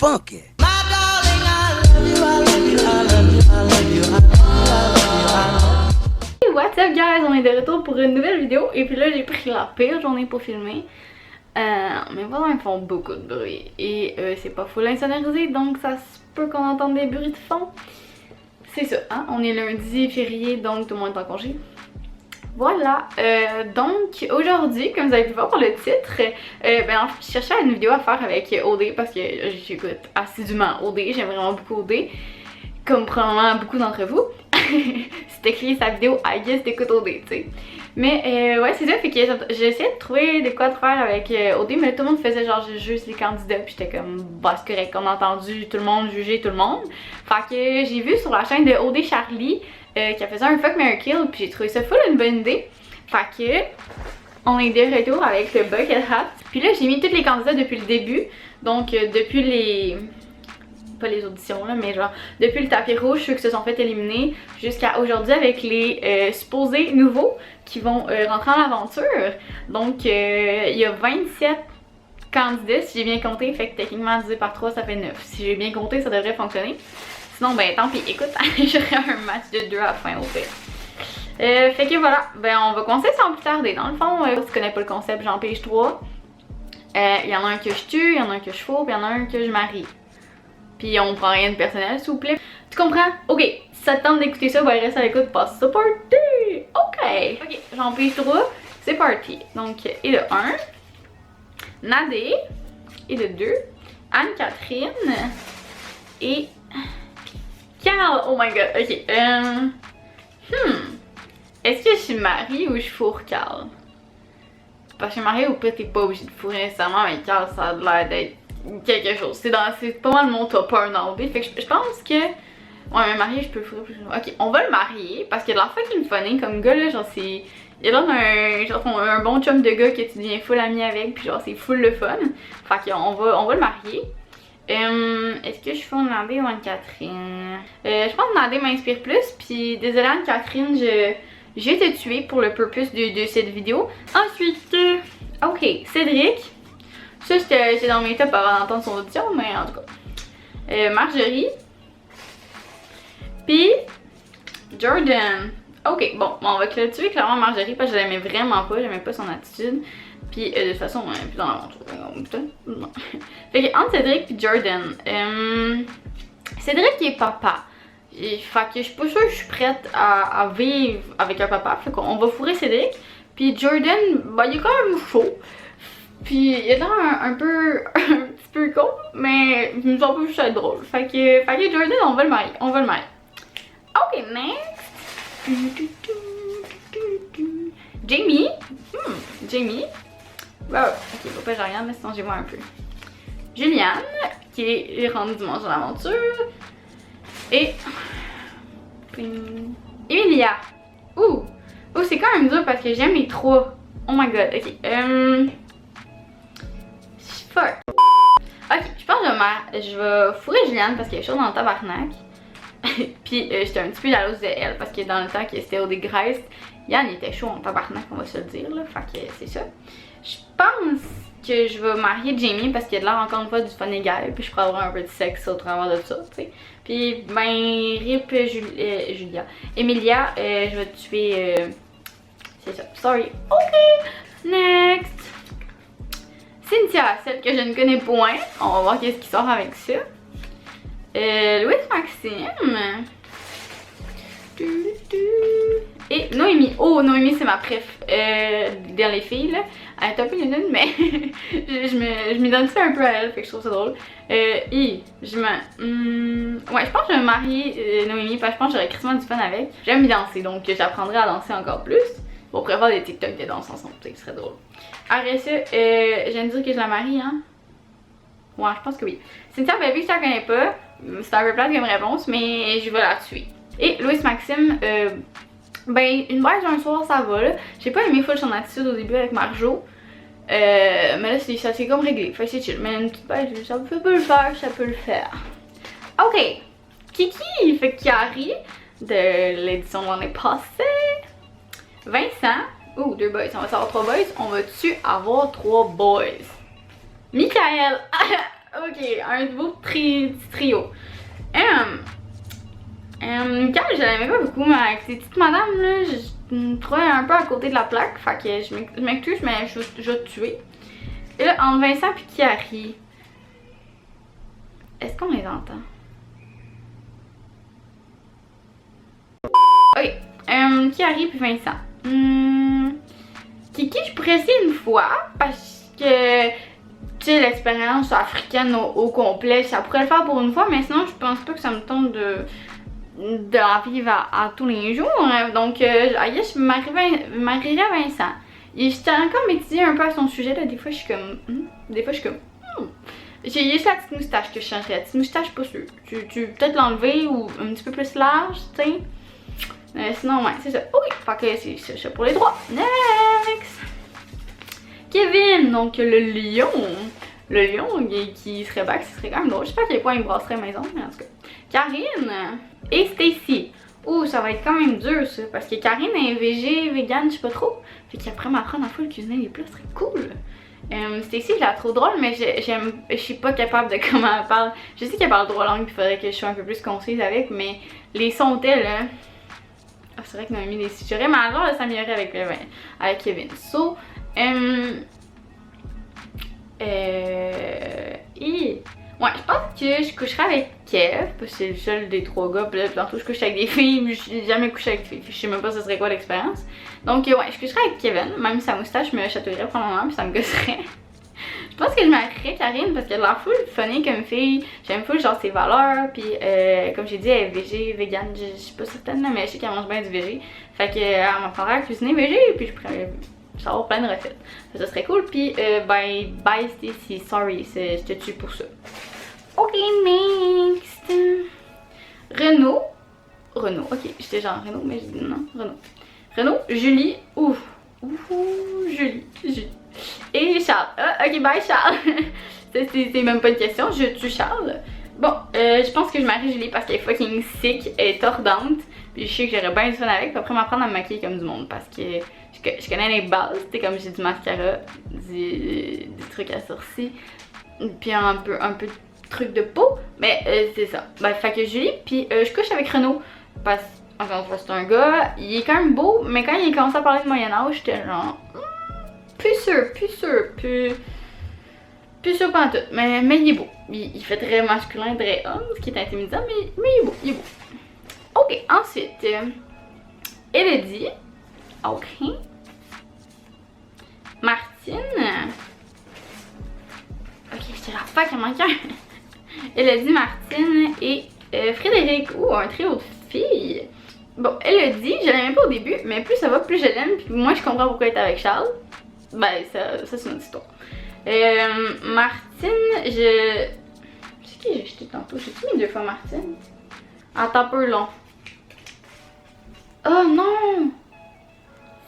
funky. Hey, what's up guys, on est de retour pour une nouvelle vidéo et puis là j'ai pris la pire journée pour filmer. Mes voisins ils font beaucoup de bruit et c'est pas full insonorisé donc ça se peut qu'on entende des bruits de fond. C'est ça, hein? On est lundi férié donc tout le monde est en congé. Voilà, donc aujourd'hui, comme vous avez pu voir par le titre, en fait, je cherchais une vidéo à faire avec OD parce que j'écoute assidûment OD, j'aime vraiment beaucoup OD, comme probablement beaucoup d'entre vous. Si t'as cliqué sa vidéo, I guess t'écoutes OD, tu sais. Mais ouais, c'est ça, fait que j'ai essayé de trouver de quoi de faire avec OD, mais tout le monde faisait genre juste les candidats, puis j'étais comme, bah c'est correct, on a entendu tout le monde juger tout le monde. Fait que j'ai vu sur la chaîne de OD Charlie qui a fait un fuck Mary Kill, puis j'ai trouvé ça full une bonne idée. Fait que on est de retour avec le bucket hat. Puis là j'ai mis tous les candidats depuis le début, donc depuis les... pas les auditions là, mais genre depuis le tapis rouge, ceux qui se sont fait éliminer, jusqu'à aujourd'hui avec les supposés nouveaux qui vont rentrer en aventure. Donc il y a 27 candidats si j'ai bien compté, fait que techniquement divisé par 3 ça fait 9. Si j'ai bien compté ça devrait fonctionner. Sinon ben tant pis, écoute, j'aurai un match de 2 à la fin au pire. Fait que voilà, ben on va commencer sans plus tarder. Dans le fond, si tu connais pas le concept, j'en pige 3. Il y en a un que je tue, il y en a un que je fous, puis il y en a un que je marie. Puis on prend rien de personnel s'il vous plaît. Tu comprends? Ok, si ça te tente d'écouter ça, ben reste à l'écoute, passe ça party! Ok, j'en pige 3, c'est parti. Donc, et de 1, Nadé, et de 2, Anne-Catherine, et Carl. Oh my god, ok. Est-ce que je suis mariée ou je fourre Carl? Parce que je suis mariée ou pas, t'es pas obligé de fourrer nécessairement, mais Carl ça a l'air d'être quelque chose. C'est pas mal mon top 1 dans le fait que je pense que... Ouais, mais marié, je peux le fourrer plus. Ok, on va le marier parce que de la fucking funny comme gars là, genre c'est... Il a l'air d'un un bon chum de gars que tu deviens full ami avec, puis genre c'est full le fun. Fait qu'on va le marier. Est-ce que je fais Nadé ou Anne-Catherine? Je pense que Nadé m'inspire plus, puis désolé Anne-Catherine, je vais te tuer pour le purpose de cette vidéo. Ensuite, ok, Cédric. Ça c'était dans mes tops avant d'entendre son audition, mais en tout cas. Marjorie. Puis Jordan. Ok, bon, on va tuer clairement Marjorie parce que je l'aimais vraiment pas, j'aimais pas son attitude. Puis de toute façon, on est plus dans l'aventure. Non. Fait que entre Cédric et Jordan, Cédric il est papa. Fait que je suis pas sûre que je suis prête à vivre avec un papa. Fait qu'on va fourrer Cédric. Puis Jordan, bah il est quand même chaud. Puis il est un petit peu con, mais il me semble juste être drôle. Fait que Jordan, on va le marier. Ok, next. Jamie. Jamie. Wow, ok, faut pas que je regarde, mais sinon j'ai voir un peu. Juliane, qui est rendue dimanche dans l'aventure. Et... Emilia. Ouh, c'est quand même dur parce que j'aime les trois. Oh my god, ok. Fuck. Ok, je pense que je vais fourrer Juliane parce qu'elle est chaude dans le tabarnak. Puis j'étais un petit peu jalouse de elle parce que dans le temps que c'était au dégraisse, Yann était chaud en tabarnak, on va se le dire là. Fait que c'est ça. Je pense que je vais marier Jamie parce qu'il a l'air encore une fois du fun égal. Puis je pourrais avoir un peu de sexe au travers de ça, tu sais. Puis ben, rip Julia. Emilia, je vais tuer. C'est ça. Sorry. Ok. Next. Cynthia, celle que je ne connais point. On va voir qu'est-ce qui sort avec ça. Louis Maxime. Et Noémie. Oh, Noémie, c'est ma préf dans les filles, là. Elle est un peu nulle, mais je m'identifie un peu à elle, fait que je trouve ça drôle. Ouais, je pense que je vais me marier Noémie, parce que je pense que j'aurais crissement du fun avec. J'aime bien danser, donc j'apprendrai à danser encore plus. On pourrait faire des TikTok de danse ensemble, ce serait drôle. Après ça, je viens de dire que je la marie, hein. Ouais, je pense que oui. Cynthia, ben, vu que je la connais pas, c'est un peu plate comme réponse, mais je vais la tuer. Et Louis Maxime, ben, une beige un soir, ça va là. J'ai pas aimé full son attitude au début avec Marjo. Mais là, ça s'est comme réglé. Fait que c'est chill. Mais une petite beige, ça peut le faire, ça peut le faire. Ok. Kiki, fait Kiari de l'édition de l'année passée. Vincent. Ouh, 2 boys. On va savoir 3 boys. On va-tu avoir 3 boys? Michael. Ok, un beau petit trio. Car je l'aimais pas beaucoup, mais avec ces petites madames là, je me trouvais un peu à côté de la plaque. Fait que je m'excuse, mais je vais te tuer. Et là, entre Vincent et Kiari, est-ce qu'on les entend? Ok, Kiari puis Vincent. Kiki, je pourrais essayer une fois parce que, tu sais, l'expérience africaine au complet, ça pourrait le faire pour une fois, mais sinon, je pense pas que ça me tente de la vivre à tous les jours. Donc, I guess, je marierais à Vincent. Et j'étais encore m'étudier un peu à son sujet, là. Des fois, je suis comme. Des fois, je suis comme. J'ai juste la petite moustache que je changerais. La petite moustache, pas sûre. Tu peux peut-être l'enlever ou un petit peu plus large, tu sais. Sinon, ouais, c'est ça. Ok, fait que c'est ça pour les droits. Next! Kevin, donc le lion. Le lion qui serait back, ce serait quand même drôle. Je sais pas à quel point il brasserait maison, mais en tout cas. Karine et Stacy. Ouh, ça va être quand même dur ça, parce que Karine est végane, je sais pas trop. Fait qu'après m'apprendre à full cuisiner les plats, ce serait cool. Stacy, je la trouve drôle, mais je suis pas capable de comment elle parle. Je sais qu'elle parle drôle langue, il faudrait que je sois un peu plus concise avec, mais les sons d'elle, hein. Ah, c'est vrai qu'on a mis des suggérés, mais alors de s'améliorer avec Kevin. So, ouais, je pense que je coucherai avec Kev, parce que c'est le seul des trois gars. Puis là, tantôt je couche avec des filles, mais je n'ai jamais couché avec des filles. Je sais même pas ce serait quoi l'expérience. Donc, ouais, je coucherai avec Kevin, même sa moustache me chatouillerait probablement, puis ça me gosserait. Je pense que je marierais Karine parce qu'elle a l'air full funny comme fille. J'aime full genre ses valeurs. Puis comme j'ai dit, elle est végane. Je suis pas certaine, mais je sais qu'elle mange bien du végé. Fait qu'elle m'apprendra à cuisiner végé. Puis je pourrais savoir plein de recettes. Ça serait cool. Puis bye Stacy. Sorry, je te tue pour ça. Ok, next. Renaud. Ok, j'étais genre Renaud, mais j'ai dit non. Renaud, Julie. Julie. Et Charles. Ok, bye Charles. C'est même pas une question, je tue Charles. Bon, je pense que je marie Julie parce qu'elle est fucking sick, elle est tordante. Puis je sais que j'aurais bien du fun avec. Puis après m'apprendre à me maquiller comme du monde parce que je connais les bases. Tu sais, comme j'ai du mascara, des trucs à sourcils, puis un peu de trucs de peau. Mais c'est ça. Ben, fait que Julie, puis je couche avec Renaud parce encore une fois, c'est un gars. Il est quand même beau, mais quand il a commencé à parler de Moyen-Âge, j'étais genre. Plus sûr pas en tout, mais il est beau. Il fait très masculin, très homme, ce qui est intimidant, mais il est beau. Ok, ensuite, Elodie. Ok. Martine. Ok, j'étais là, fuck, il manque un. Elodie, Martine et Frédéric. Ouh, un trio de filles. Bon, Elodie, je l'aimais pas au début, mais plus ça va, plus je l'aime, puis moi je comprends pourquoi elle est avec Charles. Ben, ça c'est une histoire. Martine, c'est qui j'ai acheté tantôt? J'ai mis 2 fois Martine. Attends un peu long. Oh non!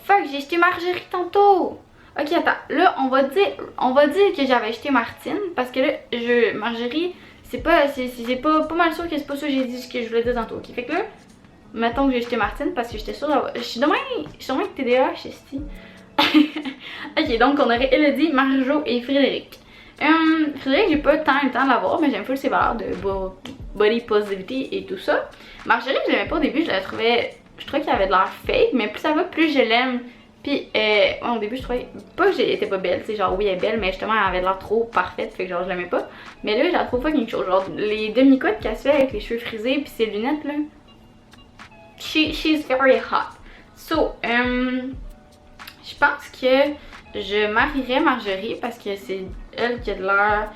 Fuck, j'ai acheté Marjorie tantôt! Ok, attends. Là, on va dire que j'avais acheté Martine. Parce que là, Marjorie, c'est pas mal sûr que c'est pas ça que j'ai dit ce que je voulais dire tantôt. Ok, fait que là, mettons que j'ai acheté Martine parce que j'étais sûre d'avoir. Je suis demain avec TDAH, c'est ici. Ok, donc on aurait Elodie, Marjo et Frédéric. Frédéric, j'ai pas tant eu le temps de l'avoir, mais j'aime full ses valeurs de body positivity et tout ça. Marjorie, je l'aimais pas au début, je trouvais qu'il avait de l'air fake, mais plus ça va, plus je l'aime. Puis, au début, je trouvais pas que elle était pas belle, tu sais, genre oui, elle est belle, mais justement, elle avait de l'air trop parfaite, fait que genre, je l'aimais pas. Mais là, je la trouve pas quelque chose. Genre, les demi-couettes qu'elle se fait avec les cheveux frisés, puis ses lunettes, là. She's very hot. So, je pense que je marierais Marjorie parce que c'est elle qui a de l'air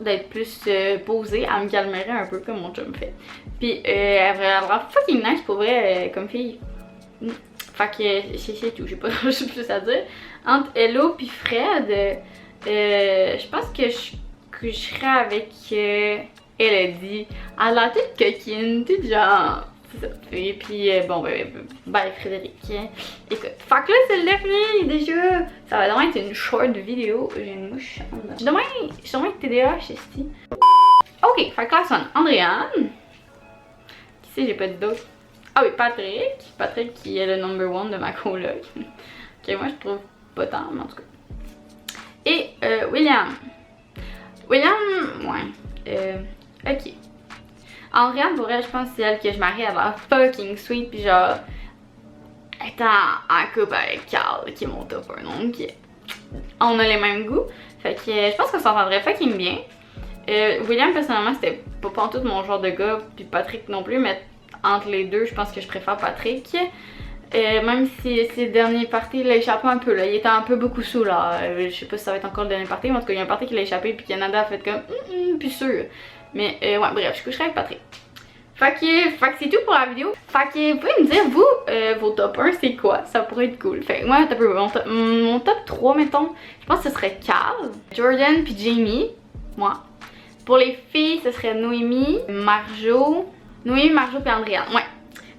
d'être plus posée. Elle me calmerait un peu comme mon chum fait. Puis elle a l'air fucking nice pour vrai comme fille. Fait que c'est tout, j'ai pas grand chose plus à dire. Entre Hello puis Fred, je pense que je serais avec Elodie. Elle a la tête coquine, toute genre. C'est ça. Et puis bon, bye Frédéric. Écoute, fait que là c'est le dernier déjà. Ça va vraiment être une short vidéo. J'ai une mouche en dedans. Demain, je suis sûrement avec TDAH ici. Ok, fait que là sonne Andréane. Qui c'est, j'ai pas dit d'autre. Ah oui, Patrick. Patrick qui est le number 1 de ma coloc. Ok, moi je trouve pas tant, mais en tout cas. Et William. William, ok. Andréane, pour elle, je pense que c'est elle que je marie, elle a l'air fucking sweet, pis genre, elle est en couple avec Carl, qui est mon top 1, donc on a les mêmes goûts. Fait que je pense qu'on s'entendrait fucking bien. William, personnellement, c'était pas pantoute mon genre de gars, puis Patrick non plus, mais entre les deux, je pense que je préfère Patrick. Même si ces derniers parties, il a échappé un peu, là. Il était un peu beaucoup sous, là. Je sais pas si ça va être encore le dernier party, mais en tout cas, il y a un party qui l'a échappé, puis Canada a fait comme, puis sûr. Mais ouais, bref, je coucherai avec Patrick. Fait que c'est tout pour la vidéo. Fait que vous pouvez me dire, vous, vos top 1, c'est quoi? Ça pourrait être cool. Fait que moi, mon top 3, mettons, je pense que ce serait Carl, Jordan, puis Jamie. Moi. Pour les filles, ce serait Noémie, Marjo, puis Andréane. Ouais.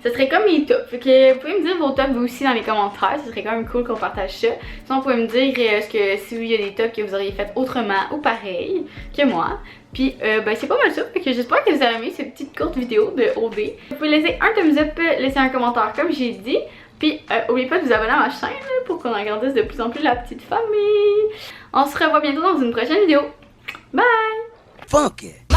Ce serait comme mes tops. Fait que vous pouvez me dire vos tops vous aussi dans les commentaires. Ce serait quand même cool qu'on partage ça. Sinon, vous pouvez me dire si oui, il y a des tops que vous auriez fait autrement ou pareil que moi. Puis ben c'est pas mal ça. Fait que j'espère que vous avez aimé cette petite courte vidéo de OD. Vous pouvez laisser un thumbs up, laisser un commentaire comme j'ai dit. Puis n'oubliez pas de vous abonner à ma chaîne pour qu'on agrandisse de plus en plus la petite famille. On se revoit bientôt dans une prochaine vidéo. Bye! Funky.